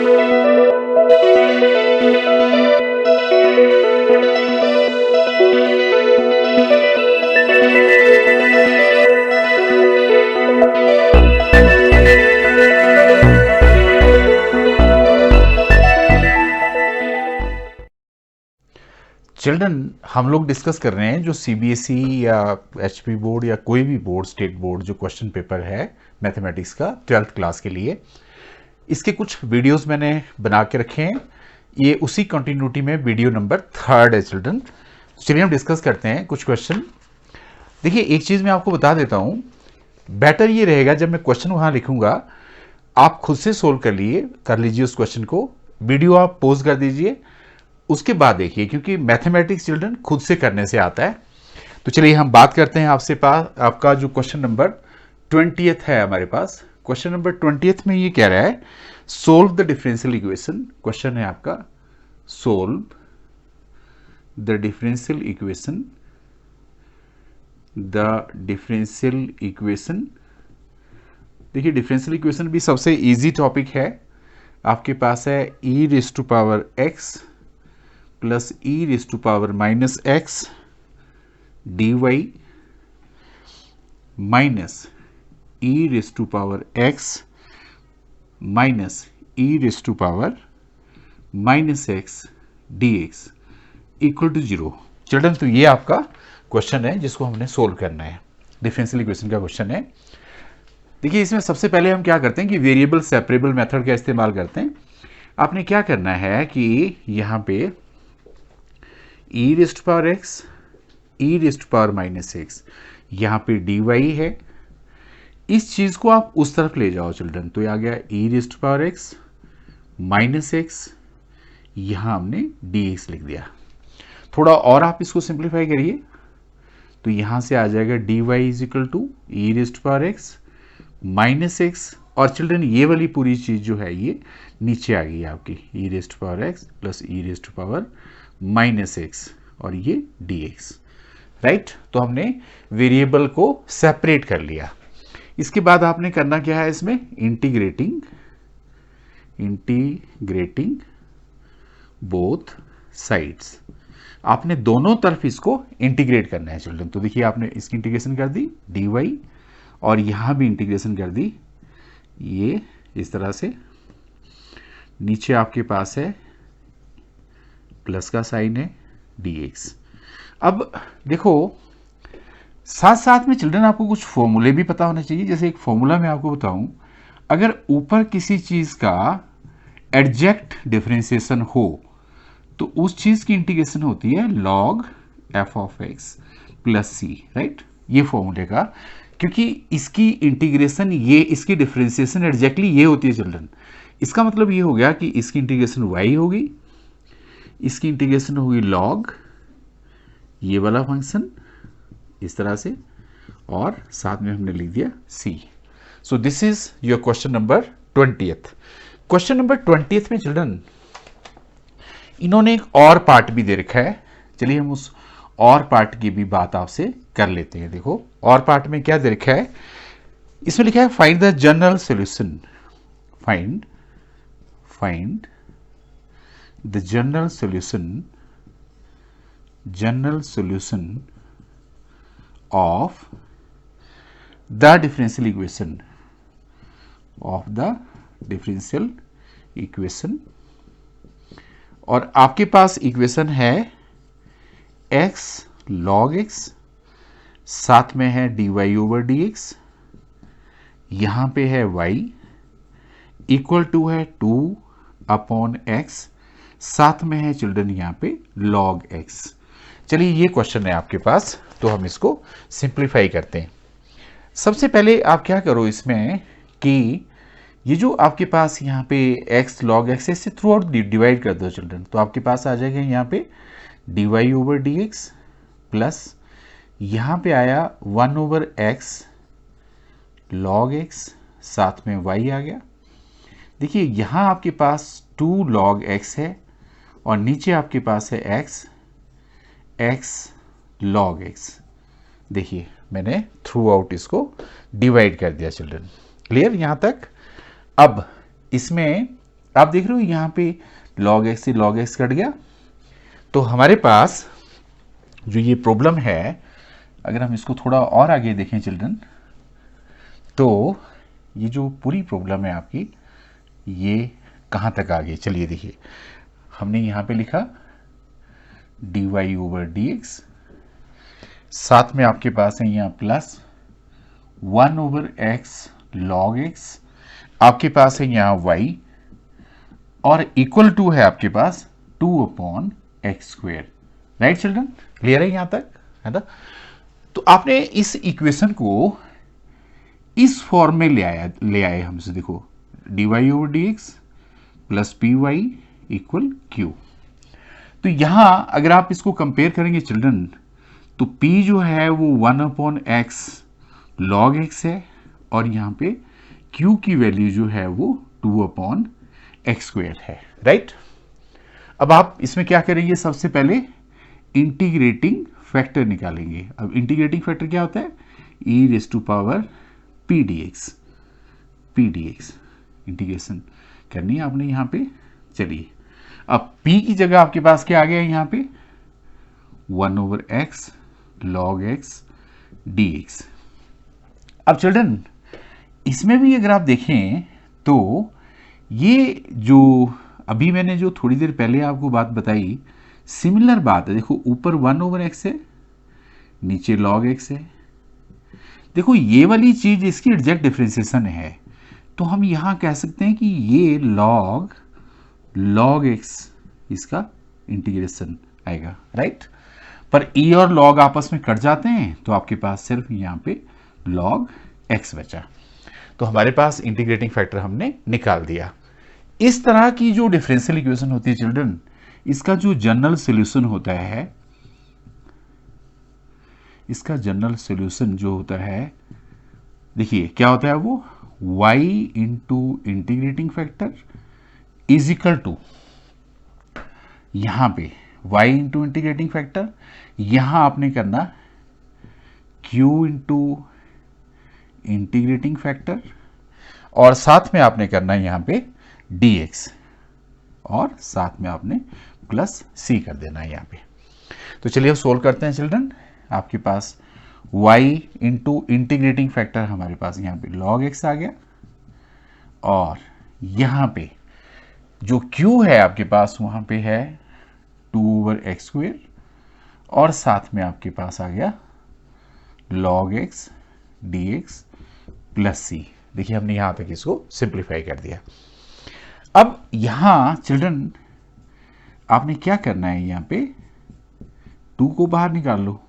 Children, हम लोग discuss कर रहे हैं जो सीबीएसई या एचपी बोर्ड या कोई भी बोर्ड, स्टेट बोर्ड, जो क्वेश्चन पेपर है मैथमेटिक्स का 12th क्लास के लिए, इसके कुछ वीडियोस मैंने बना के रखे हैं। ये उसी कंटिन्यूटी में वीडियो नंबर 3 है चिल्ड्रन। चलिए हम डिस्कस करते हैं कुछ क्वेश्चन। देखिए, एक चीज़ मैं आपको बता देता हूँ, बेटर ये रहेगा जब मैं क्वेश्चन वहाँ लिखूंगा आप खुद से सोल्व कर लीजिए उस क्वेश्चन को, वीडियो आप पॉज कर दीजिए, उसके बाद देखिए, क्योंकि मैथमेटिक्स चिल्ड्रन खुद से करने से आता है। तो चलिए हम बात करते हैं आपसे पास आपका जो क्वेश्चन नंबर 20th है हमारे पास। क्वेश्चन नंबर 20th में ये कह रहा है solve the differential equation. Question है आपका सोल्व द डिफरेंशियल इक्वेशन, देखिए डिफरेंशियल इक्वेशन भी सबसे इजी टॉपिक है। आपके पास है e raise to power x plus e raise to power minus x dy minus e raise to power x minus e raise to power minus x dx equal to 0। Children, तो ये आपका question है जिसको हमने solve करना है, differential equation का question है। देखिए, इसमें सबसे पहले हम क्या करते हैं कि वेरिएबल सेपरेबल मेथड का इस्तेमाल करते हैं। आपने क्या करना है कि यहाँ पे e raise to power x, e raise to power minus x, यहाँ पे dy है, इस चीज़ को आप उस तरफ ले जाओ चिल्ड्रन। तो ये आ गया e raise to power x minus x, यहाँ हमने dx लिख दिया। थोड़ा और आप इसको सिंप्लीफाई करिए तो यहाँ से आ जाएगा dy is equal to E raise to power x minus x, और चिल्ड्रन ये वाली पूरी चीज़ जो है ये नीचे आ गई आपकी E raise to power x plus E raise to power minus x, और ये dx, राइट। तो हमने वेरिएबल को सेपरेट कर लिया। इसके बाद आपने करना क्या है, इसमें इंटीग्रेटिंग बोथ साइड्स, आपने दोनों तरफ इसको इंटीग्रेट करना है चिल्ड्रन। तो देखिए, आपने इसकी इंटीग्रेशन कर दी dy, और यहां भी इंटीग्रेशन कर दी, ये इस तरह से। नीचे आपके पास है प्लस का साइन है dx। अब देखो, साथ साथ में चिल्ड्रन आपको कुछ फॉर्मूले भी पता होने चाहिए। जैसे एक फॉर्मूला मैं आपको बताऊं, अगर ऊपर किसी चीज का एडजेक्ट डिफरेंशिएशन हो तो उस चीज की इंटीग्रेशन होती है log f of x plus C, right. ये फॉर्मूले का, क्योंकि इसकी इंटीग्रेशन, ये इसकी डिफरेंशिएशन एग्जैक्टली ये होती है चिल्ड्रन। इसका मतलब ये हो गया कि इसकी इंटीग्रेशन y होगी, इसकी इंटीग्रेशन होगी log ये वाला फंक्शन इस तरह से, और साथ में हमने लिख दिया c। So this is your question number 20th। Question number 20th में चिल्ड्रन इन्होंने एक और पार्ट भी दे रखा है। चलिए हम उस और पार्ट की भी बात आपसे कर लेते हैं। देखो, और पार्ट में क्या दे रखा है, इसमें लिखा है find the general solution, find the general solution of the differential equation, और आपके पास इक्वेशन है x log x, साथ में है dy ओवर dx, यहां पे है y इक्वल टू है 2 अपॉन x, साथ में है चिल्ड्रन यहां पे log x। चलिए, ये क्वेश्चन है आपके पास, तो हम इसको सिंप्लीफाई करते हैं। सबसे पहले आप क्या करो इसमें कि ये जो आपके पास यहाँ पे x log x है, इससे थ्रू आउट डिवाइड कर दो चिल्ड्रन। तो आपके पास आ जाएगा यहाँ पे dy ओवर dx प्लस यहाँ पे आया 1 ओवर x log x, साथ में y आ गया। देखिए, यहाँ आपके पास 2 log x है, और नीचे आपके पास है x log x। देखिए, मैंने थ्रू आउट इसको डिवाइड कर दिया चिल्ड्रन। क्लियर यहाँ तक? अब इसमें आप देख रहे हो यहाँ पे log x से log x कट गया। तो हमारे पास जो ये प्रॉब्लम है, अगर हम इसको थोड़ा और आगे देखें चिल्ड्रन, तो ये जो पूरी प्रॉब्लम है आपकी, ये कहाँ तक आ गई? चलिए देखिए, हमने यहाँ पे लिखा dy ओवर dx, साथ में आपके पास है यहाँ plus 1 over x log x, आपके पास है यहाँ y, और इक्वल टू है आपके पास 2 upon x square. Right children, clear है यहाँ तक, है ना? तो आपने इस इक्वेशन को इस फॉर्म में ले आए हमसे, देखो dy over dx plus P Y equal Q. तो यहां अगर आप इसको कंपेयर करेंगे चिल्ड्रन, तो p जो है वो 1 अपॉन एक्स लॉग एक्स है, और यहां पे q की वैल्यू जो है वो 2 अपॉन एक्स स्क्वेयर है। राइट, अब आप इसमें क्या करेंगे? सबसे पहले इंटीग्रेटिंग फैक्टर निकालेंगे। अब इंटीग्रेटिंग फैक्टर क्या होता है? e raise to power P D X integration करनी है आपने यहाँ पे। चलिए, अब p की जगह आपके पास क्या आ गया है यहाँ पे? 1 over x log x D x. अब चिल्ड्रन, इसमें भी अगर आप देखें तो ये जो अभी मैंने जो थोड़ी देर पहले आपको बात बताई, सिमिलर बात है। देखो, ऊपर 1 ओवर एक्स है, नीचे लॉग एक्स है। देखो, ये वाली चीज इसकी एग्जैक्ट डिफरेंशिएशन है, तो हम यहां कह सकते हैं कि ये लॉग एक्स इसका इंटीग्रेशन आएगा। राइट, पर e और log आपस में कट जाते हैं, तो आपके पास सिर्फ यहां पे log x बचा। तो हमारे पास इंटीग्रेटिंग फैक्टर हमने निकाल दिया। इस तरह की जो डिफरेंशियल इक्वेशन होती है चिल्ड्रन, इसका जो जनरल सॉल्यूशन होता है, इसका जनरल सॉल्यूशन जो होता है, देखिए क्या होता है वो, y into integrating factor is equal to, यहां पे y इंटू इंटीग्रेटिंग फैक्टर, यहां आपने करना q इंटू इंटीग्रेटिंग फैक्टर, और साथ में आपने करना है यहां पे dx, और साथ में आपने प्लस c कर देना है यहां पे। तो चलिए अब सोल्व करते हैं चिल्ड्रन। आपके पास y इंटू इंटीग्रेटिंग फैक्टर हमारे पास यहां पे log x आ गया, और यहां पे जो q है आपके पास वहां पे है 2 ओवर एक्स स्क्वेयर, और साथ में आपके पास आ गया log x dx plus c। देखिए, हमने यहां तक इसको सिंप्लीफाई कर दिया। अब यहां चिल्ड्रन आपने क्या करना है, यहां पे 2 को बाहर निकाल लो।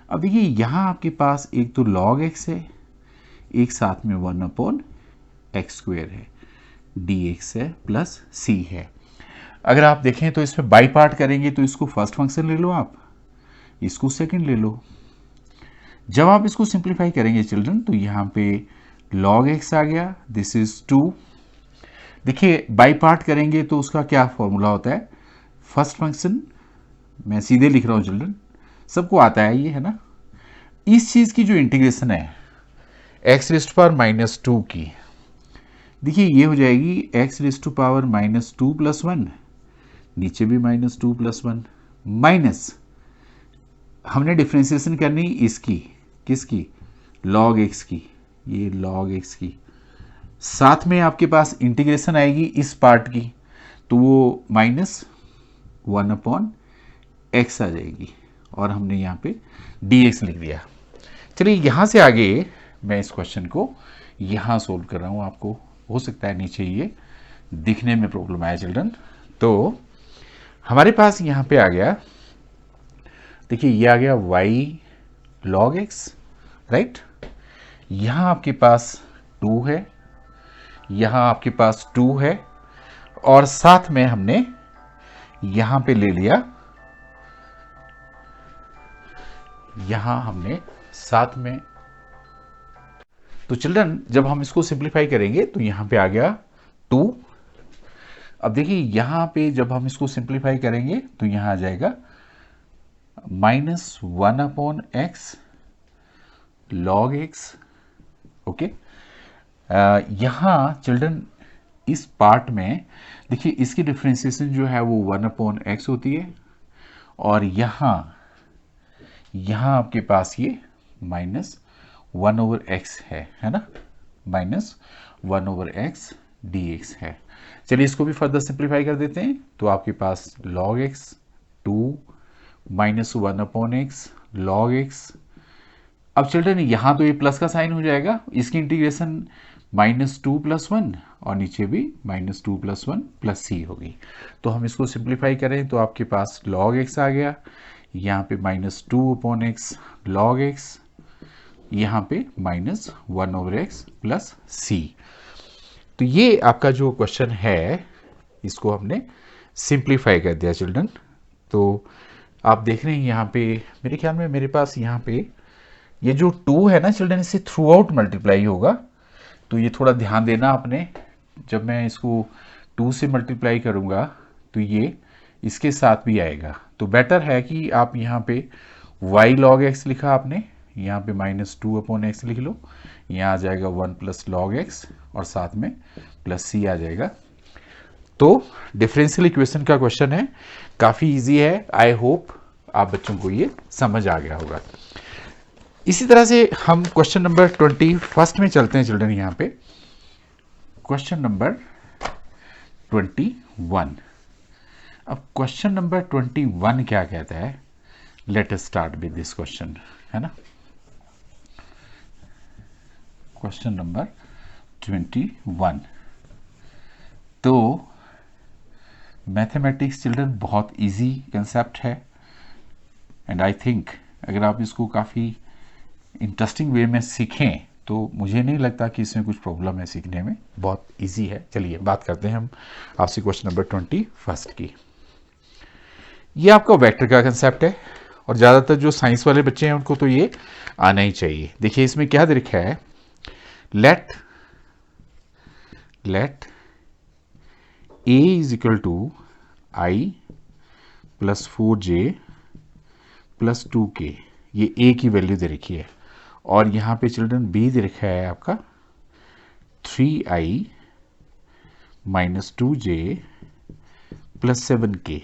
अब देखिए, यहां आपके पास एक तो log x है, एक साथ में 1 अपॉन एक्स स्क्वेयर है, dx है प्लस c है। अगर आप देखें तो इसमें बाई पार्ट करेंगे तो इसको फर्स्ट फंक्शन ले लो, आप इसको सेकंड ले लो। जब आप इसको सिंप्लीफाई करेंगे चिल्ड्रन, तो यहां पे log x आ गया, दिस इज 2। देखिए, बाई पार्ट करेंगे तो उसका क्या फॉर्मूला होता है? फर्स्ट फंक्शन, मैं सीधे लिख रहा हूं चिल्ड्रन, सबको आता है ये, है ना? इस चीज की जो इंटीग्रेशन है x raise to power minus 2 की, देखिए ये हो जाएगी x raise to power minus 2 plus 1, नीचे भी माइनस 2 प्लस 1, माइनस हमने डिफ्रेंसिएशन करनी इसकी, किसकी? log x की, ये log x की। साथ में आपके पास इंटीग्रेशन आएगी इस पार्ट की, तो वो माइनस 1 अपॉन एक्स आ जाएगी, और हमने यहाँ पे dx लिख दिया। चलिए, यहाँ से आगे मैं इस क्वेश्चन को यहाँ सोल्व कर रहा हूँ। आपको हो सकता है नीचे ये दिखने में प्रॉब्लम आया चिल्ड्रन। तो हमारे पास यहाँ पे आ गया, देखिए ये आ गया y log x, राइट। यहाँ आपके पास 2 है, यहाँ आपके पास 2 है, और साथ में हमने यहाँ पे ले लिया, यहाँ हमने साथ में, तो चिल्ड्रन जब हम इसको सिंप्लीफाई करेंगे तो यहाँ पे आ गया 2। अब देखिए, यहाँ पे जब हम इसको सिंप्लीफाई करेंगे तो यहाँ आ जाएगा minus 1 upon x log x. Okay, यहाँ चिल्ड्रन इस पार्ट में देखिए इसकी डिफ्रेंसिएशन जो है वो 1/x होती है, और यहाँ आपके पास ये -1/x है ना, -1/x dx है। चलिए इसको भी फर्दर सिंप्लीफाई कर देते हैं, तो आपके पास log x 2 -1/x log x। अब चिल्ड्रन यहाँ तो ये प्लस का साइन हो जाएगा, इसकी इंटीग्रेशन -2 + 1 और नीचे भी -2 + 1 + c होगी। तो हम इसको सिंप्लीफाई करें तो आपके पास log x आ गया, यहाँ पे -2/x log x, यहाँ पे -1/x + c। तो ये आपका जो क्वेश्चन है इसको हमने सिंप्लीफाई कर दिया चिल्ड्रन। तो आप देख रहे हैं यहाँ पे मेरे ख्याल में मेरे पास यहाँ पे ये जो 2 है ना चिल्ड्रन, इससे थ्रू आउट मल्टीप्लाई होगा, तो ये थोड़ा ध्यान देना आपने। जब मैं इसको 2 से मल्टीप्लाई करूँगा तो ये इसके साथ भी आएगा, तो बेटर है कि आप यहाँ पे y log x लिखा आपने, यहाँ पे -2/x लिख लो, यहाँ आ जाएगा 1 + log x और साथ में +c आ जाएगा। तो डिफरेंशियल इक्वेशन का क्वेश्चन है, काफ़ी इजी है। आई होप आप बच्चों को ये समझ आ गया होगा। इसी तरह से हम क्वेश्चन नंबर 21 में चलते हैं चिल्ड्रन। यहाँ पे क्वेश्चन नंबर 21। अब क्वेश्चन नंबर 21 क्या कहता है, let us start with this question, है ना। Question number 21। तो मैथमेटिक्स चिल्ड्रन बहुत इजी कंसेप्ट है, एंड आई थिंक अगर आप इसको काफ़ी इंटरेस्टिंग वे में सीखें तो मुझे नहीं लगता कि इसमें कुछ प्रॉब्लम है सीखने में, बहुत इजी है। चलिए बात करते हैं हम आपसे क्वेश्चन नंबर 21 की। ये आपका वेक्टर का कंसेप्ट है, और ज़्यादातर जो साइंस वाले बच्चे हैं उनको तो ये आना ही चाहिए। देखिए इसमें क्या दे रखा है, late a = I + 4j + 2k, ये a की वैल्यू दे रखी है, और यहाँ पे चिल्ड्रन b दे रखा है आपका 3i - 2j + 7k।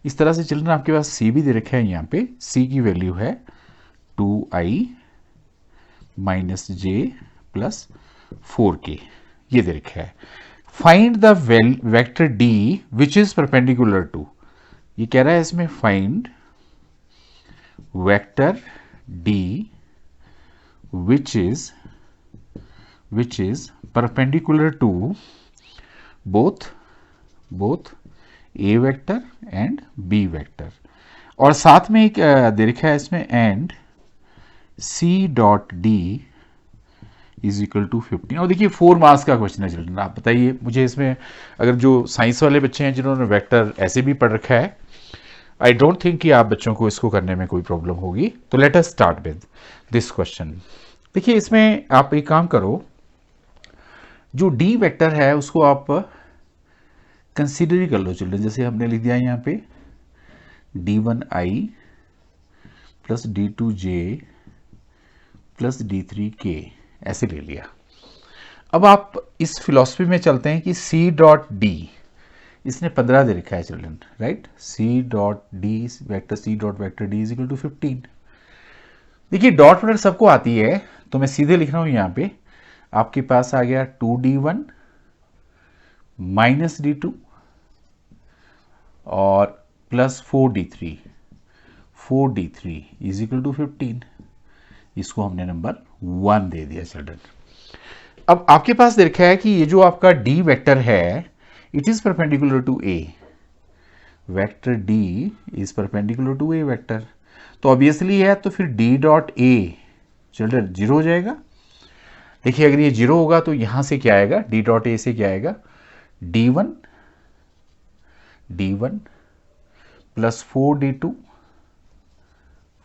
इस तरह से चिल्ड्रन आपके पास c भी दे रखा है, यहाँ पे c की वैल्यू है 2i - j + 4k, ये दे रखा है। Find the vector d which is perpendicular to, ये कह रहा है इसमें find vector d which is perpendicular to both a vector and b vector, और साथ में एक दे रखा है इसमें एंड c.d = 15। और देखिए 4 मार्क्स का क्वेश्चन है चिल्ड्रन। आप बताइए मुझे, इसमें अगर जो साइंस वाले बच्चे हैं जिन्होंने वेक्टर ऐसे भी पढ़ रखा है, आई डोंट थिंक कि आप बच्चों को इसको करने में कोई प्रॉब्लम होगी। तो let us start with this question. देखिए इसमें आप एक काम करो, जो डी वेक्टर है उसको आप कंसीडर ही कर लो चिल्ड्रन। जैसे हमने लिख दिया यहाँ पे d1i + d2j + d3k, ऐसे ले लिया। अब आप इस फिलॉसफी में चलते हैं कि c.d, इसने 15 दे रखा है children, right. c.d vector c.d = 15। देखिए डॉट प्रोडक्ट सबको आती है, तो मैं सीधे लिख रहा हूं यहाँ पे, आपके पास आ गया 2d1 - d2 और प्लस 4d3 = 15। इसको हमने नंबर 1 दे दिया चिल्ड्रन। अब आपके पास दे रखा है कि ये जो आपका d वेक्टर है, it is perpendicular to a, vector d is perpendicular to a vector. तो ऑब्वियसली है, तो फिर d.a चिल्ड्रन 0 हो जाएगा। देखिए अगर ये 0 होगा तो यहां से क्या आएगा, d.a से क्या आएगा, d1 + 4d2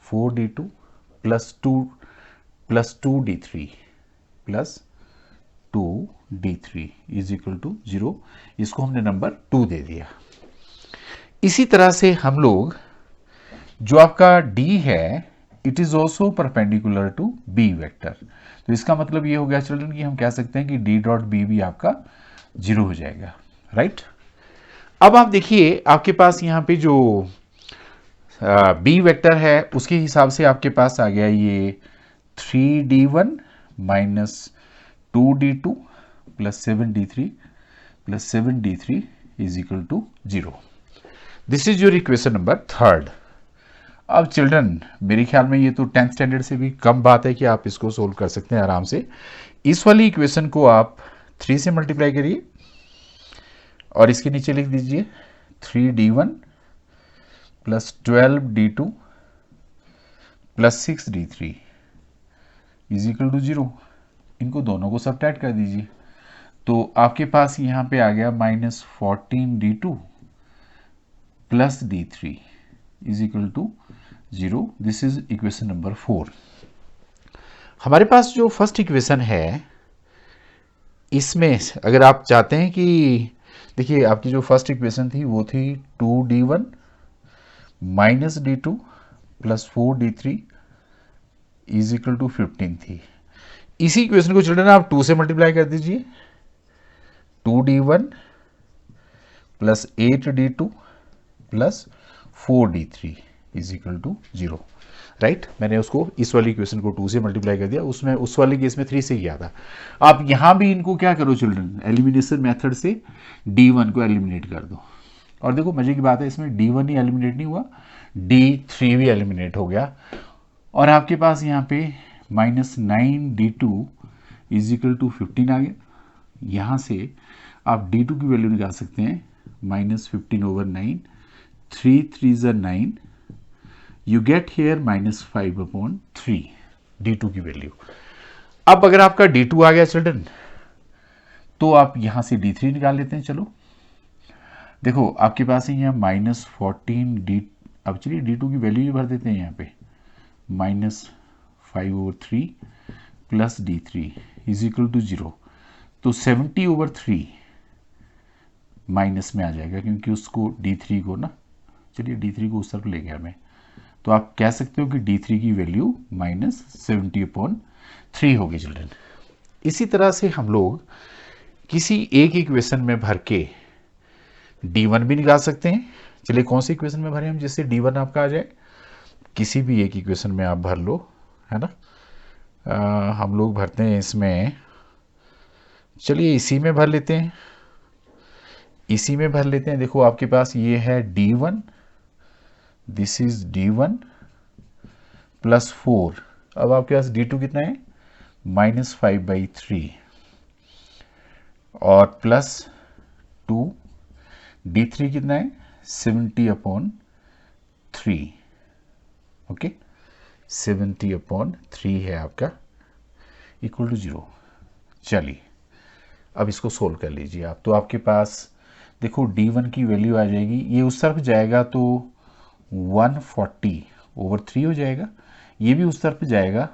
+ 2d3 = 0। इसको हमने नंबर 2 दे दिया। इसी तरह से हम लोग जो आपका d है, it is also perpendicular to b vector. तो इसका मतलब ये हो गया चिल्ड्रन कि हम कह सकते हैं कि d.b भी आपका 0 हो जाएगा, राइट। अब आप देखिए आपके पास यहाँ पे जो बी वेक्टर है उसके हिसाब से आपके पास आ गया ये 3d1 minus 2d2 plus 7d3 plus 7d3 is equal to 0। This is your equation number 3। अब चिल्ड्रन मेरे ख्याल में ये तो 10th स्टैंडर्ड से भी कम बात है कि आप इसको सोल्व कर सकते हैं आराम से। इस वाली इक्वेशन को आप 3 से मल्टीप्लाई करिए और इसके नीचे लिख दीजिए 3d1 plus 12d2 plus 6d3 is equal to 0। इनको दोनों को सब्ट्रैक्ट कर दीजिए तो आपके पास यहाँ पे आ गया minus 14d2 plus d3 is equal to 0। This is equation number 4। हमारे पास जो फर्स्ट इक्वेशन है इसमें अगर आप चाहते हैं कि देखिए आपकी जो फर्स्ट इक्वेशन थी वो थी 2d1 minus d2 plus 4d3 is equal to 15 थी। इसी इक्वेशन को चिल्ड्रन आप 2 से मल्टीप्लाई कर दीजिए 2d1 plus 8d2 plus 4d3 is equal to 0, right. मैंने उसको इस वाली इक्वेशन को 2 से मल्टीप्लाई कर दिया, उसमें उस वाली केस में 3 से किया था। आप यहां भी इनको क्या करो चिल्ड्रन, एलिमिनेशन मेथड से d1 को एलिमिनेट कर दो। और देखो मजे की बात है इसमें d1 ही एलिमिनेट नहीं हुआ, d3 भी एलिमिनेट हो गया और आपके पास यहाँ पे minus 9d2 is equal to 15 आ गया। यहाँ से आप d2 की वैल्यू निकाल सकते हैं माइनस 15 ओवर 9, 3 3 ज़ा 9, you get here minus 5/3 d2 की वैल्यू। अब अगर आपका d2 आ गया चिल्ड्रन तो आप यहां से d3 निकाल लेते हैं। चलो देखो आपके पास है यहाँ माइनस 14d, अब चलिए d2 की वैल्यू ही भर देते हैं यहाँ पे minus 5/3 plus d3 is equal to 0। तो 70/3 माइनस में आ जाएगा क्योंकि उसको d3 को ना, चलिए d3 को उस तरफ ले गया मैं, तो आप कह सकते हो कि d3 की वैल्यू माइनस 70/3 होगी चिल्ड्रन। इसी तरह से हम लोग किसी एक इक्वेशन में भर के d1 भी निकाल सकते हैं। चलिए कौन सी इक्वेशन में भरें हम जिससे d1 आपका आ जाए, किसी भी एक इक्वेशन में आप भर लो, है ना। हम लोग भरते हैं इसमें, चलिए इसी में भर लेते हैं, इसी में भर लेते हैं। देखो आपके पास ये है d1, this is d1 plus 4। अब आपके पास d2 कितना है माइनस 5/3 और प्लस 2, d3 कितना है 70/3, ओके 70/3 है आपका इक्वल टू 0। चलिए अब इसको सोल्व कर लीजिए आप, तो आपके पास देखो d1 की वैल्यू आ जाएगी, ये उस तरफ जाएगा तो 140/3 हो जाएगा, ये भी उस तरफ जाएगा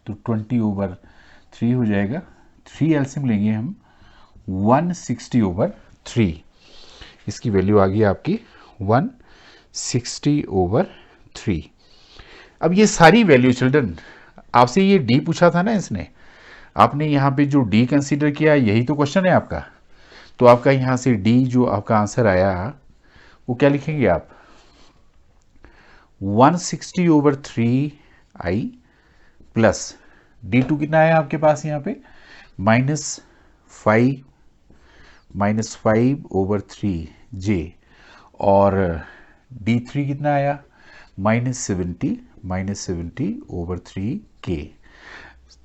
तो 20/3 हो जाएगा। 3 एलसीएम लेंगे हम 160/3, इसकी वैल्यू आ गई आपकी 160/3। अब ये सारी वैल्यू चिल्ड्रन, आपसे ये d पूछा था ना इसने, आपने यहाँ पे जो d कंसीडर किया यही तो क्वेश्चन है आपका, तो आपका यहाँ से d जो आपका आंसर आया वो क्या लिखेंगे आप 160/3 आई प्लस d2 कितना आया आपके पास यहाँ पे -5/3 j और d3 कितना आया -70/3 k।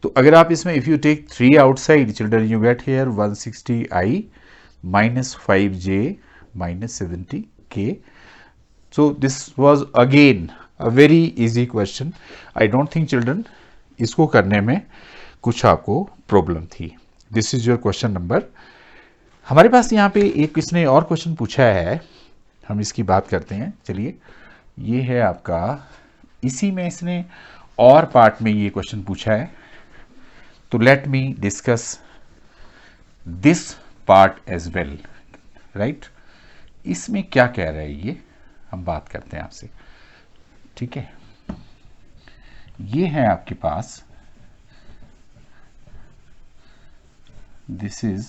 तो अगर आप इसमें if you take 3 outside children you get here 160i -5j -70 k। So this was again a very easy question. I don't think children इसको करने में कुछ आपको प्रॉब्लम थी। This is your question number। हमारे पास यहाँ पे एक इसने और क्वेश्चन पूछा है, हम इसकी बात करते हैं। चलिए ये है आपका, इसी में इसने और पार्ट में ये क्वेश्चन पूछा है, तो let me discuss this part as well, right. इसमें क्या कह रहा है ये हम बात करते हैं आपसे, ठीक है। ये है आपके पास, this is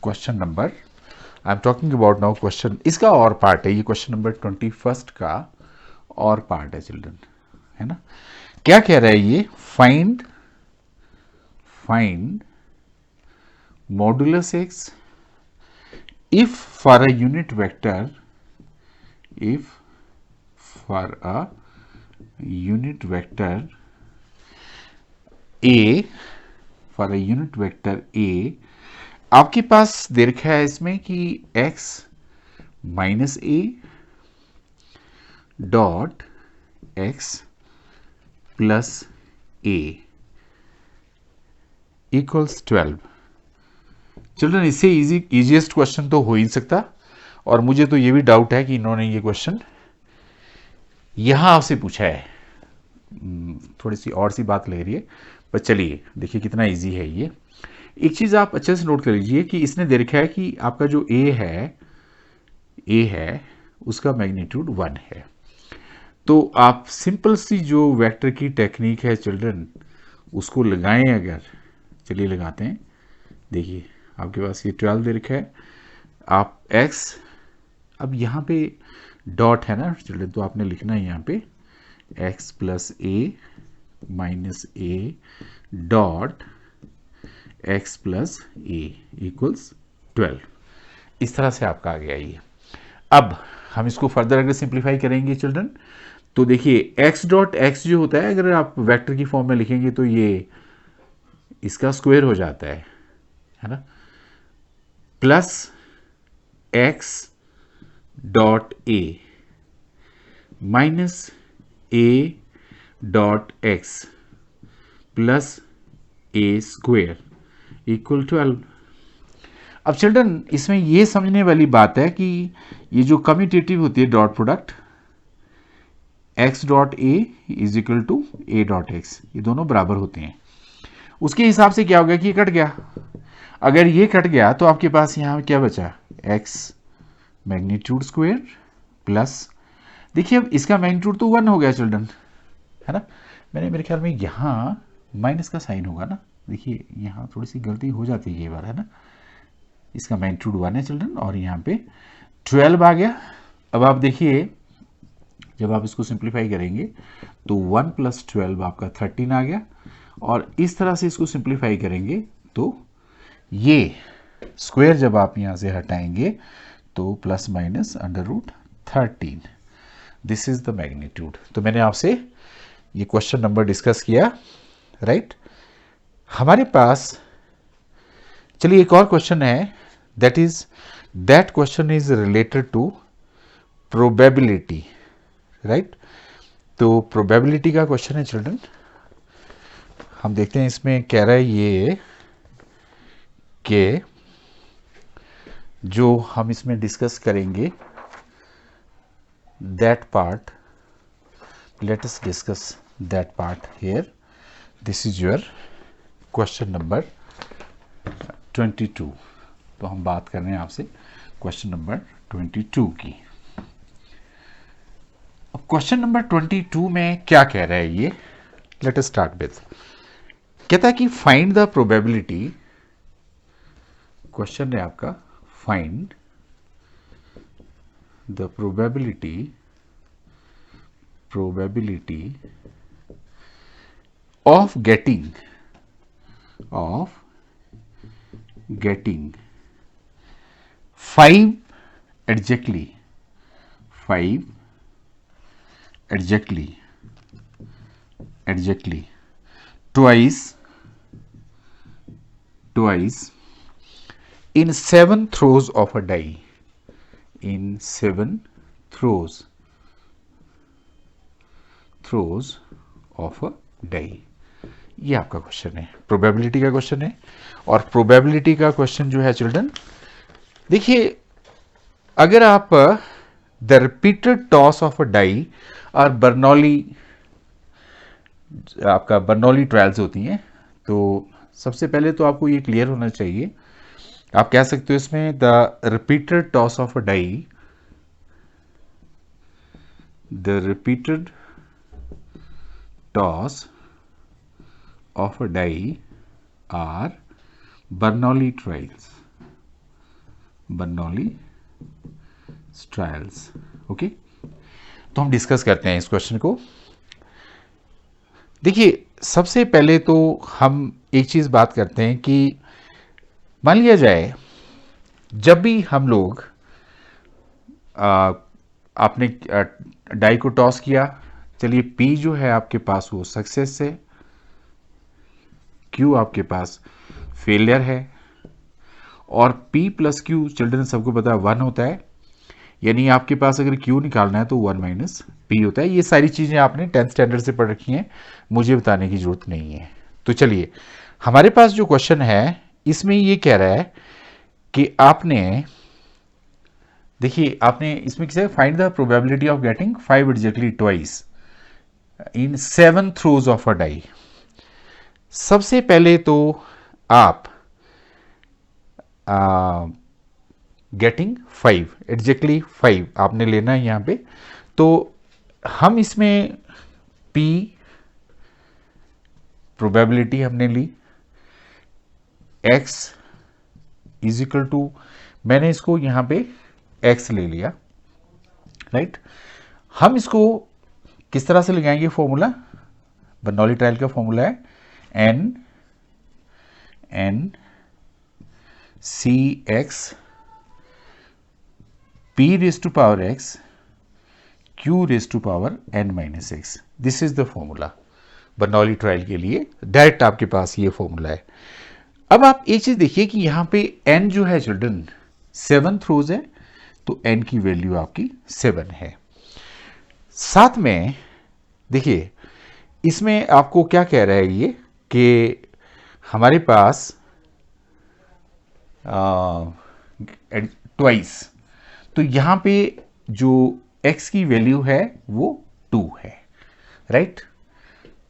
question number, I am talking about now question, इसका और पार्ट है, ये क्वेश्चन नंबर 21 का और पार्ट है चिल्ड्रन, है ना। क्या कह रहा है ये, find modulus x if for a unit vector, if for a unit vector a, for a unit vector a, आपके पास दे रखा है इसमें कि x माइनस ए डॉट x प्लस ए इक्वल्स 12। चिल्ड्रन इससे इजीएस्ट क्वेश्चन तो हो ही नहीं सकता, और मुझे तो ये भी डाउट है कि इन्होंने ये क्वेश्चन यहां आपसे पूछा है। थोड़ी सी और सी बात लग रही है, पर चलिए देखिए कितना इजी है ये। एक चीज आप अच्छे से नोट कर लीजिए कि इसने दे रखा है कि आपका जो ए है उसका मैग्नीट्यूड 1 है। तो आप सिंपल सी जो वेक्टर की टेक्निक है चिल्ड्रन, उसको लगाएं अगर, चलिए लगाते हैं। देखिए आपके पास ये 12 दे रखा है, आप x, अब यहाँ पे डॉट है ना चिल्ड्रन, तो आपने लिखना है यहाँ पे x प्लस ए माइनस ए डॉट x प्लस ए इक्वल्स 12। इस तरह से आपका आ गया ये। अब हम इसको फर्दर अगर सिंप्लीफाई करेंगे चिल्ड्रन, तो देखिए x डॉट x जो होता है, अगर आप वेक्टर की फॉर्म में लिखेंगे तो ये इसका स्क्वायर हो जाता है ना, प्लस x डॉट ए माइनस ए डॉट x प्लस ए स्क्वायर इक्वल 12। अब चिल्ड्रन इसमें ये समझने वाली बात है कि ये जो कम्यूटेटिव होती है dot product, x dot A is equal to A dot X, ये दोनों बराबर होते हैं। उसके हिसाब से क्या हो गया कि ये कट गया। अगर ये कट गया तो आपके पास यहां क्या बचा, x मैग्नीट्यूड स्क्वायर प्लस, देखिए अब इसका मैग्नीट्यूड तो 1 हो गया चिल्ड्रन, है ना। मेरे ख्याल में यहां माइनस का साइन होगा ना, देखिए यहां थोड़ी सी गलती हो जाती है ये बार, है ना। इसका मैग्नीट्यूड 1 है चिल्ड्रन, और यहाँ पे 12 आ गया। अब आप देखिए जब आप इसको सिंप्लीफाई करेंगे तो 1 प्लस 12 आपका 13 आ गया, और इस तरह से इसको सिंप्लीफाई करेंगे तो ये स्क्वायर जब आप यहां से हटाएंगे तो plus minus under root 13, this is the magnitude. तो मैंने आपसे ये क्वेश्चन नंबर डिस्कस किया, राइट। हमारे पास चलिए एक और क्वेश्चन है, that question is related to probability, right. तो प्रोबेबिलिटी का क्वेश्चन है चिल्ड्रन, हम देखते हैं इसमें कह रहा है ये कि जो हम इसमें डिस्कस करेंगे that part, late us discuss that part here. This is your question number 22। तो हम बात कर रहे हैं आपसे क्वेश्चन नंबर 22 की। अब क्वेश्चन नंबर 22 में क्या कह रहा है ये, लेट अस स्टार्ट विद, कहता है कि फाइंड द प्रोबेबिलिटी, क्वेश्चन है आपका find the probability of getting 5 exactly twice in 7 throws of a die, in 7 throws of a die। ये आपका क्वेश्चन है, प्रोबेबिलिटी का क्वेश्चन है। और प्रोबेबिलिटी का क्वेश्चन जो है चिल्ड्रन, देखिए अगर आप the repeated toss of a die और आपका बर्नौली ट्रायल्स होती हैं, तो सबसे पहले तो आपको ये क्लियर होना चाहिए, आप कह सकते हो इसमें the repeated toss of a die, the repeated toss of a die are Bernoulli trials, Bernoulli trials. Okay, तो हम डिस्कस करते हैं इस क्वेश्चन को। देखिए, सबसे पहले तो हम एक चीज बात करते हैं कि मान लिया जाए जब भी हम लोग आपने डाई को टॉस किया, चलिए पी जो है आपके पास वो सक्सेस है, क्यू आपके पास फेलियर है, और P प्लस क्यू चिल्ड्रन सबको पता है 1 होता है, यानी आपके पास अगर Q निकालना है तो 1 माइनस P होता है। ये सारी चीज़ें आपने 10th स्टैंडर्ड से पढ़ रखी हैं, मुझे बताने की जरूरत नहीं है। तो चलिए, हमारे पास जो क्वेश्चन है इसमें ये कह रहा है कि आपने, देखिए आपने इसमें किया find the probability of getting 5 exactly twice in 7 throws of a die. सबसे पहले तो आप गेटिंग 5 एग्जैक्टली 5 आपने लेना है यहां पे। तो हम इसमें P प्रोबेबिलिटी हमने ली, X इज इक्वल टू, मैंने इसको यहां पे X ले लिया, राइट। हम इसको किस तरह से लगाएंगे फॉर्मूला, बर्नौली ट्रायल का फॉर्मूला है n C X P raise to power x Q raise to power n minus X. This is the formula Bernoulli trial के लिए, डायरेक्ट आपके पास ये फॉर्मूला है। अब आप एक चीज देखिए कि यहां पे n जो है चिल्ड्रन 7 थ्रोज है, तो n की वैल्यू आपकी 7 है। साथ में देखिए इसमें आपको क्या कह रहा है ये कि हमारे पास ट्वाइस, तो यहां पे जो x की वैल्यू है वो 2 है, राइट।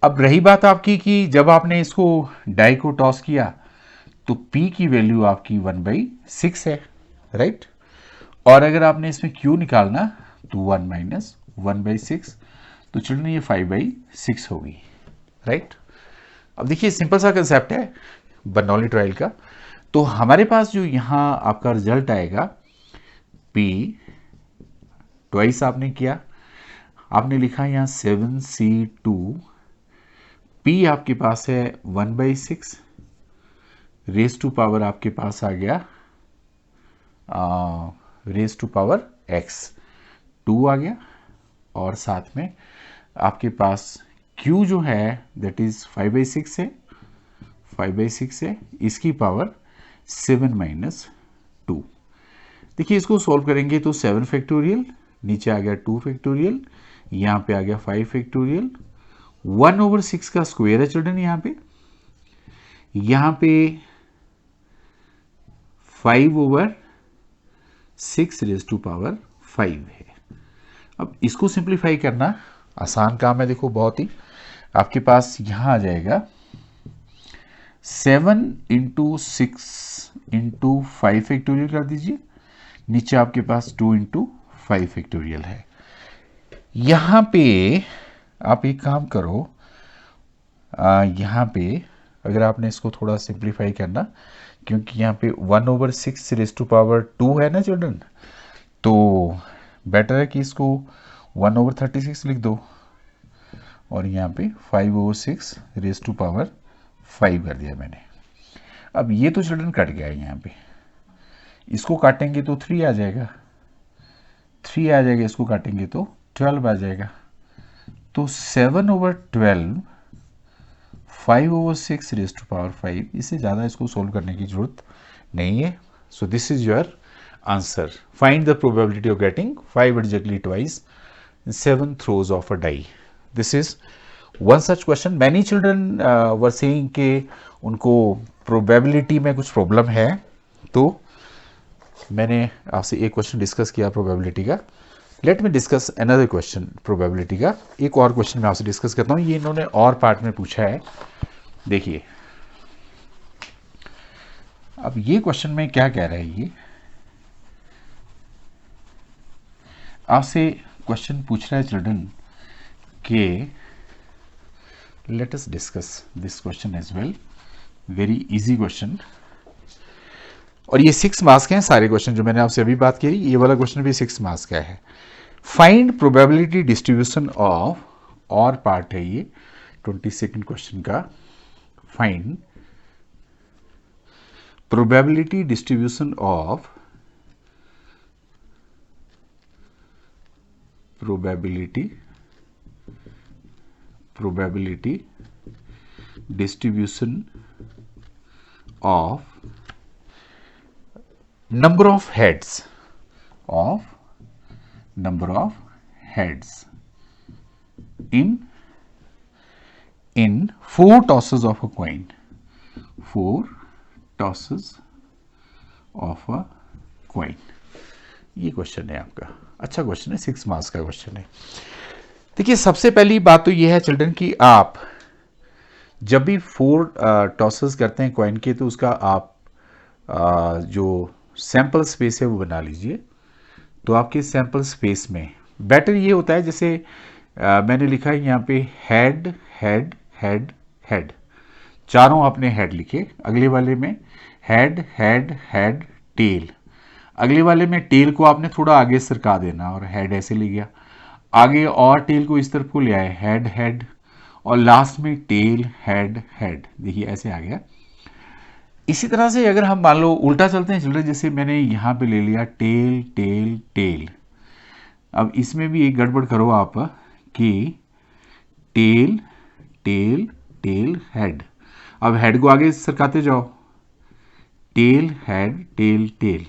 अब रही बात आपकी कि जब आपने इसको डाई को टॉस किया तो p की वैल्यू आपकी 1/6 है, राइट। और अगर आपने इसमें q निकालना तो 1 माइनस 1/6, तो चिल्ड्रन ये 5/6 होगी, राइट। अब देखिए सिंपल सा कंसेप्ट है बर्नौली ट्रायल का। तो हमारे पास जो यहां आपका रिजल्ट आएगा, P ट्वाइस आपने किया, आपने लिखा यहां 7C2, P आपके पास है 1/6, रेज टू पावर आपके पास आ गया रेज टू पावर x 2 आ गया, और साथ में आपके पास Q जो है दैट इज 5/6 है, 5/6 है, इसकी पावर 7 माइनस 2। देखिए इसको सॉल्व करेंगे तो 7 फैक्टोरियल, नीचे आ गया 2 फैक्टोरियल, यहां पे आ गया 5 फैक्टोरियल, 1/6 का स्क्वायर है चिल्ड्रन, यहां पे 5/6 रेज टू पावर 5 है। अब इसको सिंप्लीफाई करना आसान काम है, देखो बहुत ही, आपके पास यहां आ जाएगा 7 इंटू 6 इंटू 5 फैक्टोरियल कर दीजिए, नीचे आपके पास 2 इंटू 5 फैक्टोरियल है। यहां पे आप एक काम करो, यहां पे अगर आपने इसको थोड़ा सिंप्लीफाई करना, क्योंकि यहाँ पे 1/6 रेज टू पावर 2 है ना चिल्ड्रन, तो बेटर है कि इसको 1/36 लिख दो, और यहाँ पे 5/6 रेज टू पावर 5 कर दिया मैंने। अब ये तो चिल्ड्रन कट गया है, यहाँ पे इसको काटेंगे तो 3 आ जाएगा, 3 आ जाएगा, इसको काटेंगे तो 12 आ जाएगा। तो 7/12 5/6 रेज टू पावर 5, इससे ज़्यादा इसको सोल्व करने की जरूरत नहीं है। So this is your answer, find the probability of getting 5 exactly twice in 7 throws of a die. This is one such question. Many children were saying कि उनको प्रोबेबिलिटी में कुछ प्रॉब्लम है, तो मैंने आपसे एक क्वेश्चन डिस्कस किया प्रोबेबिलिटी का। Late me discuss another question probability का। एक और क्वेश्चन मैं आपसे डिस्कस करता हूँ, ये इन्होंने और पार्ट में पूछा है। देखिए अब ये क्वेश्चन में क्या कह रहा है, ये आपसे क्वेश्चन पूछ रहा है चिल्ड्रन के, let us discuss this question as well, very easy question. और ये 6 मार्क्स के हैं सारे क्वेश्चन जो मैंने आपसे अभी बात की, ये वाला क्वेश्चन भी 6 मार्क्स का है। फाइंड प्रोबेबिलिटी डिस्ट्रीब्यूशन ऑफ, और पार्ट है ये 22nd क्वेश्चन का। Find probability distribution of, probability distribution of number of heads in 4 tosses of a coin, 4 tosses of a coin। ये क्वेश्चन है आपका, अच्छा क्वेश्चन है, 6 मार्क्स का क्वेश्चन है। देखिए सबसे पहली बात तो ये है चिल्ड्रन कि आप जब भी 4 टॉसेस करते हैं कॉइन के, तो उसका आप जो सैंपल स्पेस है वो बना लीजिए। तो आपके सैंपल स्पेस में बेटर ये होता है, जैसे मैंने लिखा है यहाँ पे हेड हेड हेड हेड, चारों आपने हेड लिखे। अगले वाले में हेड हेड हेड टेल, अगले वाले में टेल को आपने थोड़ा आगे सरका देना और हेड ऐसे ले गया, आगे और टेल को इस तरफ को ले आए, हेड हेड, और लास्ट में टेल हेड हेड, देखिए ऐसे आ गया। इसी तरह से अगर हम मान लो उल्टा चलते हैं चिल्ड्रन, जैसे मैंने यहां पे ले लिया टेल टेल टेल, अब इसमें भी एक गड़बड़ करो आप कि टेल टेल टेल हेड, अब हेड को आगे सरकाते जाओ, टेल हेड टेल टेल,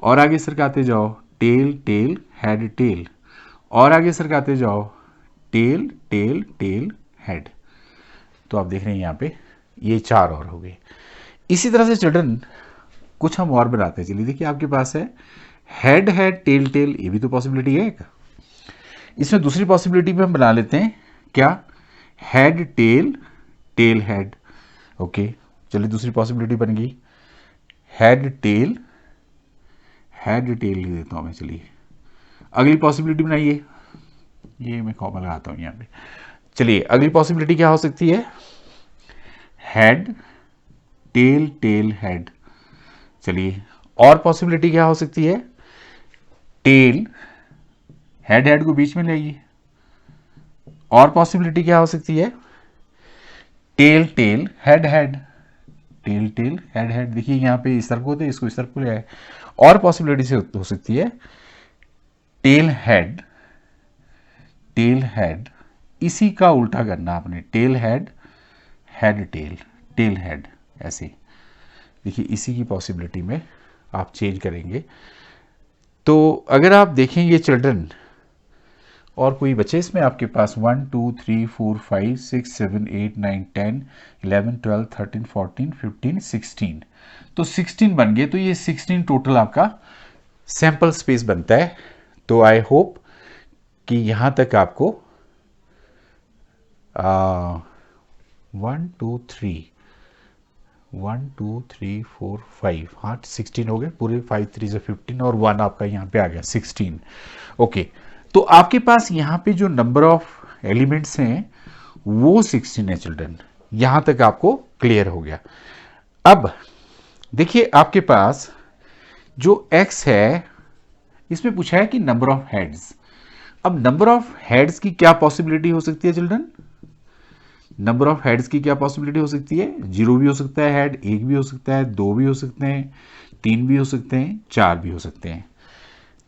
और आगे सरकाते जाओ टेल टेल हेड टेल, और आगे सरकाते जाओ टेल टेल टेल हेड। तो आप देख रहे हैं यहाँ पे ये 4 और हो गए। इसी तरह से चिल्ड्रन कुछ हम और बनाते हैं। चलिए देखिए आपके पास है हेड हेड टेल टेल, ये भी तो पॉसिबिलिटी है एक। इसमें दूसरी पॉसिबिलिटी भी हम बना लेते हैं, क्या, head tail tail head. Okay चलिए दूसरी पॉसिबिलिटी बन गई हेड टेल लिख देता हूं मैं। चलिए अगली पॉसिबिलिटी बनाइए, ये मैं कॉमा लगाता हूं यहां पे। चलिए अगली पॉसिबिलिटी क्या हो सकती है, हेड टेल टेल हेड। चलिए और पॉसिबिलिटी क्या हो सकती है, टेल हेड हेड को बीच में लाइए। और पॉसिबिलिटी क्या हो सकती है, tail tail head head, tail tail head head. देखिए यहां पे इस तरफ को थे, इसको इस तरफ को ले आए। और पॉसिबिलिटी से हो सकती है टेल हेड, इसी का उल्टा करना आपने, tell head head tail, tail head ऐसे। देखिए इसी की पॉसिबिलिटी में आप चेंज करेंगे। तो अगर आप देखेंगे चिल्ड्रन, और कोई बचे इसमें आपके पास 1 2 3 4 5 6 7 8 9 10 11 12 13 14 15 16, तो 16 बन गए। तो ये 16 टोटल आपका सैंपल स्पेस बनता है। तो आई होप कि यहां तक आपको 1 2 3 4 5, हाँ 16 हो गए पूरे, 5 3 से 15 और 1 आपका यहाँ पे आ गया 16। ओके तो आपके पास यहाँ पे जो नंबर ऑफ एलिमेंट्स हैं वो 16 है चिल्ड्रन, यहां तक आपको क्लियर हो गया। अब देखिए आपके पास जो x है, इसमें पूछा है कि नंबर ऑफ हेड्स। अब नंबर ऑफ हेड्स की क्या पॉसिबिलिटी हो सकती है चिल्ड्रन, नंबर ऑफ हेड्स की क्या पॉसिबिलिटी हो सकती है, 0 भी हो सकता है हेड, 1 भी हो सकता है, 2 भी हो सकते हैं, 3 भी हो सकते हैं, 4 भी हो सकते हैं।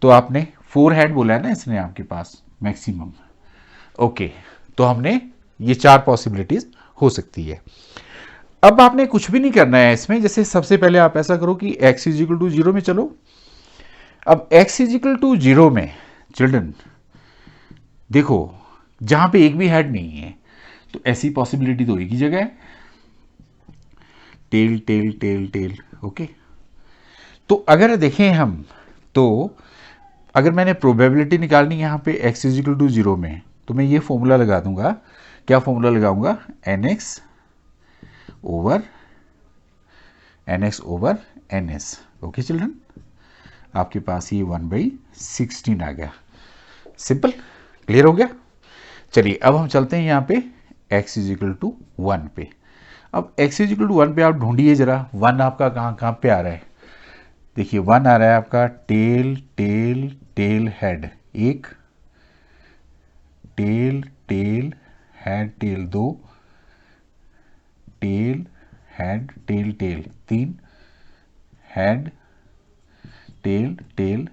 तो आपने 4 हेड बोला है ना इसने आपके पास मैक्सिमम। ओके तो हमने ये 4 पॉसिबिलिटीज हो सकती है। अब आपने कुछ भी नहीं करना है इसमें, जैसे सबसे पहले आप ऐसा करो कि x इज इक्वल टू 0 में चलो। अब x इज इक्वल टू 0 में चिल्ड्रन देखो जहां पे एक भी हेड नहीं है, तो ऐसी पॉसिबिलिटी तो एक ही जगह है, tail tail tail tail. Okay तो अगर देखें हम, तो अगर मैंने प्रोबेबिलिटी निकालनी यहां पे x इज इक्वल टू 0 में, तो मैं ये फॉर्मूला लगा दूंगा। क्या फॉर्मूला लगाऊंगा, nx over ns। Okay children आपके पास ये 1/16 आ गया। सिंपल, क्लियर हो गया। चलिए अब हम चलते हैं यहाँ पे x इज इक्वल टू 1 पे। अब x इज इक्वल टू 1 पे आप ढूंढिए जरा, 1 आपका कहाँ पे आ रहा है। देखिए 1 आ रहा है आपका टेल टेल टेल हेड, एक टेल टेल हेड टेल, दो टेल हेड टेल टेल, तीन हेड टेल टेल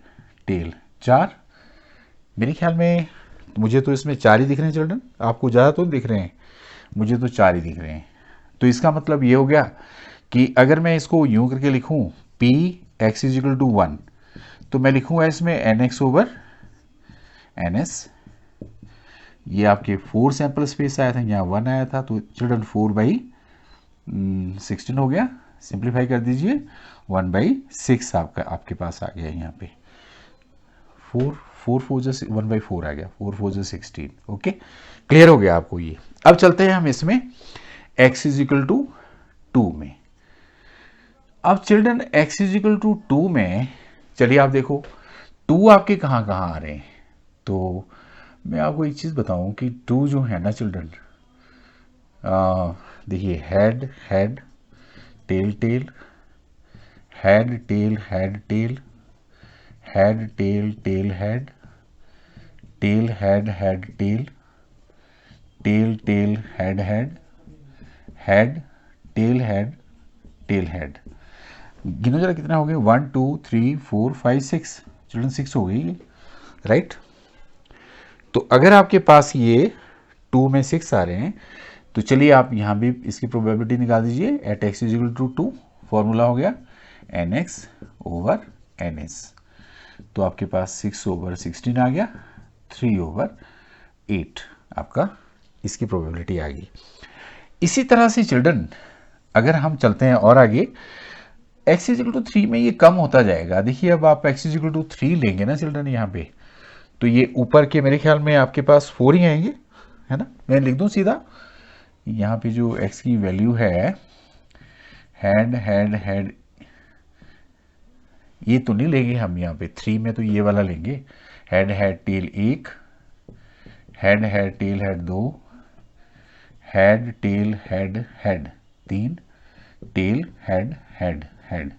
टेल, चार। मेरे ख्याल में मुझे तो इसमें 4 ही दिख रहे हैं चिल्ड्रन, आपको ज़्यादा तो दिख रहे हैं, मुझे तो 4 ही दिख रहे हैं। तो इसका मतलब ये हो गया कि अगर मैं इसको यूं करके लिखूं P X is equal to 1, तो मैं लिखूंगा इसमें N X over N S. ये आपके 4 सैंपल स्पेस आया था, यहाँ 1 आया था, तो चिल्ड्रन 4/16 हो गया। सिंप्लीफाई कर दीजिए, 1/6 आपके पास आ गया यहाँ पे। 1/4 आ गया, 4/4 16। ओके, क्लियर हो गया आपको ये। अब चलते हैं हम इसमें x इज इक्वल टू 2 में। अब children x is equal to 2 में, चलिए आप देखो 2 आपके कहाँ कहाँ आ रहे हैं। तो मैं आपको एक चीज़ बताऊं कि 2 जो है ना चिल्ड्रन, देखिए head head tail tail, head tail head tail, head tail tail head, tail head head tail, tail tail head head, head tail head tail head. गिनो जरा कितना हो गए, 1 2 3 4 5 6 चिल्ड्रन, 6 हो गई राइट। तो अगर आपके पास ये 2 में 6 आ रहे हैं, तो चलिए आप यहाँ भी इसकी प्रोबेबिलिटी निकाल दीजिए। At X is equal to 2 formula हो गया N X over N S. तो आपके पास 6/16 आ गया, 3/8 आपका इसकी प्रोबेबिलिटी आ गई। इसी तरह से चिल्ड्रन अगर हम चलते हैं और आगे, x इज इक्वल टू 3 में ये कम होता जाएगा। देखिए अब आप x इज इक्वल टू 3 लेंगे ना चिल्ड्रन यहाँ पे, तो ये ऊपर के मेरे ख्याल में आपके पास 4 ही आएंगे, है ना। मैं लिख दूं सीधा, यहाँ पे जो x की वैल्यू है, हेड हेड हेड, ये तो नहीं लेंगे हम यहाँ पे 3 में, तो ये वाला लेंगे। Head head tell 1, head head tail head 2, head tail head head 3, tell head head head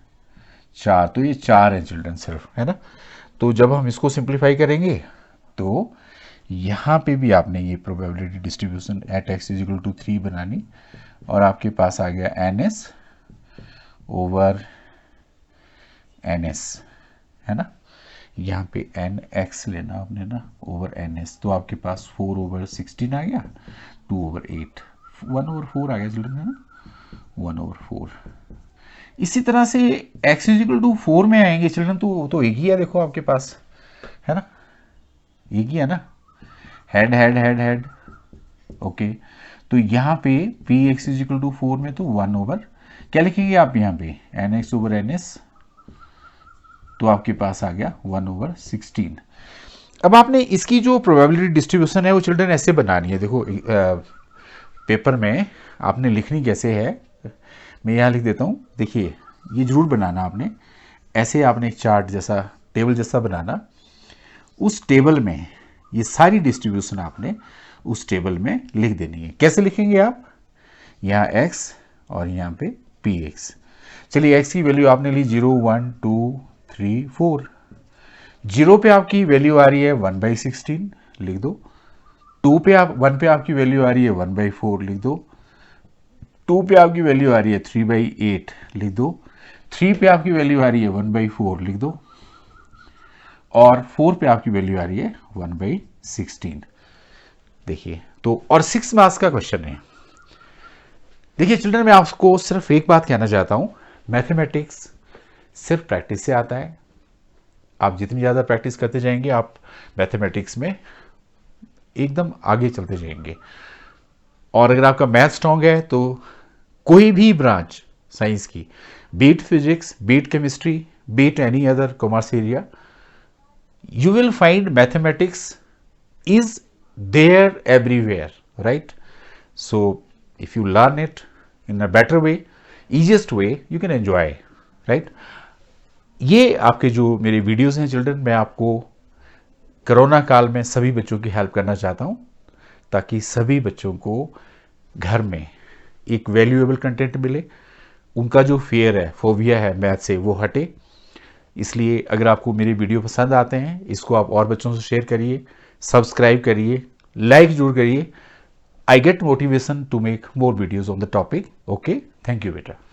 4। तो ये 4 है चिल्ड्रन सिर्फ, है ना। तो जब हम इसको सिंप्लीफाई करेंगे तो यहाँ पे भी आपने ये probability distribution at X is equal to 3 बनानी, और आपके पास आ गया N S over N S, है ना। यहाँ पे एन एक्स लेना आपने ना ओवर एन एस, तो आपके पास 4/16 आ गया, 2/8, 1/4 आ गया चिल्ड्रन, है ना, 1/4। इसी तरह से x इज इक्वल टू 4 में आएंगे चिल्ड्रन, तो एक ही है, देखो आपके पास, है ना, एक ही है ना, head head head head. Okay, तो यहाँ पे P X is equal to 4 में तो 1 क्या लिखेंगे आप यहाँ पे, N X over N S, तो आपके पास आ गया 1/16। अब आपने इसकी जो प्रोबेबिलिटी डिस्ट्रीब्यूशन है वो चिल्ड्रन ऐसे बनानी है। देखो पेपर में आपने लिखनी कैसे है, मैं यहाँ लिख देता हूँ। देखिए ये जरूर बनाना आपने, ऐसे आपने एक चार्ट जैसा, टेबल जैसा बनाना। उस टेबल में ये सारी डिस्ट्रीब्यूशन आपने उस टेबल में लिख देनी है। कैसे लिखेंगे आप, यहाँ x और यहाँ पे पी एक्स। चलिए x की वैल्यू आपने ली 0 1 2 3 4। 0 पे आपकी वैल्यू आ रही है 1/16, लिख दो। 1 पे आपकी वैल्यू आ रही है 1/4, लिख दो। 2 पे आपकी वैल्यू आ रही है 3/8, लिख दो। 3 पे आपकी वैल्यू आ रही है 1/4, लिख दो। और 4 पे आपकी वैल्यू आ रही है 1/16। देखिए तो, और 6 मार्क्स का क्वेश्चन है। देखिए चिल्ड्रन, मैं आपको सिर्फ एक बात कहना चाहता हूं, मैथमेटिक्स सिर्फ प्रैक्टिस से आता है। आप जितनी ज़्यादा प्रैक्टिस करते जाएंगे, आप मैथमेटिक्स में एकदम आगे चलते जाएंगे। और अगर आपका मैथ स्ट्रांग है तो कोई भी ब्रांच साइंस की, be it physics, be it chemistry, be it any other commerce area, you will find mathematics is there everywhere, right? So if you learn it in a better way, easiest way, you can enjoy, right? ये आपके जो मेरे videos हैं children, मैं आपको corona काल में सभी बच्चों की हेल्प करना चाहता हूँ, ताकि सभी बच्चों को घर में एक वैल्यूएबल कंटेंट मिले, उनका जो फियर है, फोबिया है मैथ से, वो हटे, इसलिए अगर आपको मेरे वीडियो पसंद आते हैं, इसको आप और बच्चों से शेयर करिए, सब्सक्राइब करिए, लाइक जरूर करिए. I get motivation to make more videos on the topic. Okay, thank you, beta.